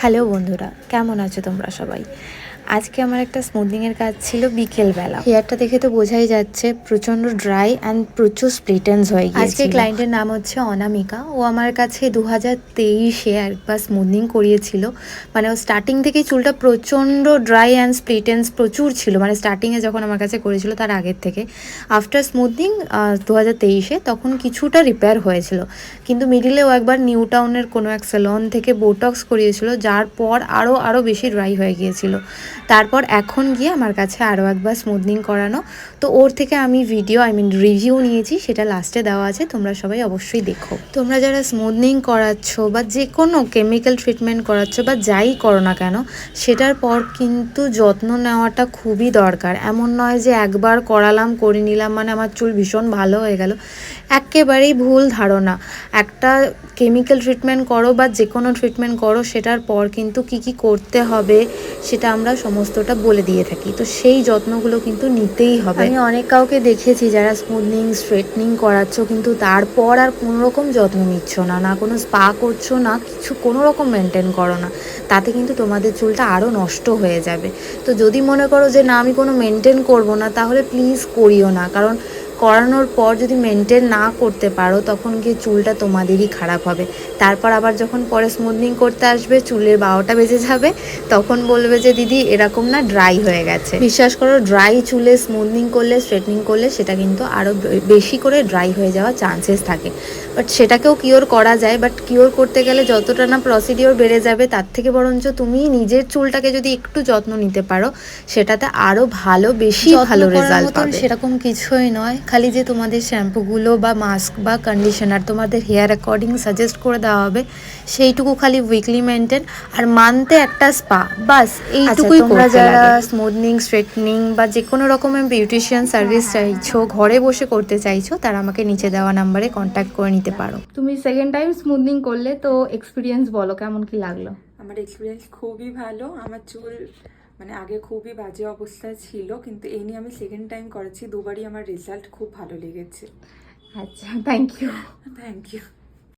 Hello বন্ধুরা, কেমন আছো তোমরা সবাই? আজকে আমার একটা স্মুথনিংয়ের কাজ ছিল বিকেলবেলা। হেয়ারটা দেখে তো বোঝাই যাচ্ছে প্রচণ্ড ড্রাই অ্যান্ড প্রচুর স্প্লিটেন্স হয়ে গিয়েছিল। আজকে ক্লায়েন্টের নাম হচ্ছে অনামিকা। ও আমার কাছে 2023-এ একবার স্মুথনিং করিয়েছিল। মানে ও স্টার্টিং থেকেই চুলটা প্রচণ্ড ড্রাই অ্যান্ড স্প্লিটেন্স প্রচুর ছিল, মানে স্টার্টিংয়ে যখন আমার কাছে করেছিল তার আগের থেকে। আফটার স্মুথনিং 2023-এ তখন কিছুটা রিপেয়ার হয়েছিল, কিন্তু মিডিলে ও একবার নিউ টাউনের কোনো এক সেলন থেকে বোটক্স করিয়েছিল, যার পর আরও বেশি ড্রাই হয়ে গিয়েছিল। তারপর এখন গিয়ে আমার কাছে আরও একবার স্মুথনিং করানো। তো ওর থেকে আমি রিভিউ নিয়েছি, সেটা লাস্টে দেওয়া আছে, তোমরা সবাই অবশ্যই দেখো। তোমরা যারা স্মুথনিং করাচ্ছ বা যে কোনো কেমিক্যাল ট্রিটমেন্ট করাচ্ছ বা যাই করো না কেন, সেটার পর কিন্তু যত্ন নেওয়াটা খুবই দরকার। এমন নয় যে একবার করালাম, করে নিলাম, মানে আমার চুল ভীষণ ভালো হয়ে গেল। একেবারেই ভুল ধারণা। একটা কেমিক্যাল ট্রিটমেন্ট করো বা যে কোনো ট্রিটমেন্ট করো, সেটার পর কিন্তু কি করতে হবে সেটা আমরা সমস্তটা বলে দিয়ে থাকি। তো সেই যত্নগুলো কিন্তু নিতেই হবে। আমি অনেক কাউকে দেখেছি যারা স্মুথনিং স্ট্রেটনিং করাচ্ছ, কিন্তু তারপর আর কোনো রকম যত্ন নিচ্ছ না, না কোনো স্পা করছো, না কিছু কোনো রকম মেনটেন করো না। তাতে কিন্তু তোমাদের চুলটা আরও নষ্ট হয়ে যাবে। তো যদি মনে করো যে না আমি কোনো মেনটেন করব না, তাহলে প্লিজ করিও না। কারণ করানোর পর যদি মেনটেন না করতে পারো, তখন গিয়ে চুলটা তোমাদেরই খারাপ হবে। তারপর আবার যখন পরে স্মুথনিং করতে আসবে, চুলের 12টা বেজে যাবে, তখন বলবে যে দিদি এরকম না, ড্রাই হয়ে গেছে। বিশ্বাস করো, ড্রাই চুলে স্মুথনিং করলে, স্ট্রেটনিং করলে সেটা কিন্তু আরও বেশি করে ড্রাই হয়ে যাওয়ার চান্সেস থাকে। বাট সেটাকেও কিওর করা যায়, বাট কিওর করতে গেলে যতটা না প্রসিডিওর বেড়ে যাবে, তার থেকে বরঞ্চ তুমি নিজের চুলটাকে যদি একটু যত্ন নিতে পারো, সেটাতে আরও বেশি ভালো রেজাল্ট পাবে। সেরকম কিছুই নয়, খালি যে তোমাদের শ্যাম্পুগুলো বা মাস্ক বা কন্ডিশনার তোমাদের হেয়ার অ্যাকর্ডিং সাজেস্ট করে দেওয়া হবে, সেইটুকু খালি উইকলি মেনটেন, আর মান্থে একটা স্পা, বাস এইটুকুই। তোমরা যারা স্মুথনিং স্ট্রেটনিং বা যে কোনো রকমের বিউটিশিয়ান সার্ভিস চাইছো, ঘরে বসে করতে চাইছো, তারা আমাকে নিচে দেওয়া নাম্বারে কন্ট্যাক্ট করে নিতে পারো। তুমি সেকেন্ড টাইম স্মুথনিং করলে, তো এক্সপিরিয়েন্স বলো, কেমন কি লাগলো? আমার এক্সপিরিয়েন্স খুবই ভালো। আমার চুল মানে আগে খুবই বাজে অবস্থায় ছিল, কিন্তু এই নিয়ে আমি সেকেন্ড টাইম করেছি, দুবারই আমার রেজাল্ট খুব ভালো লেগেছে। আচ্ছা, থ্যাংক ইউ। Thank you.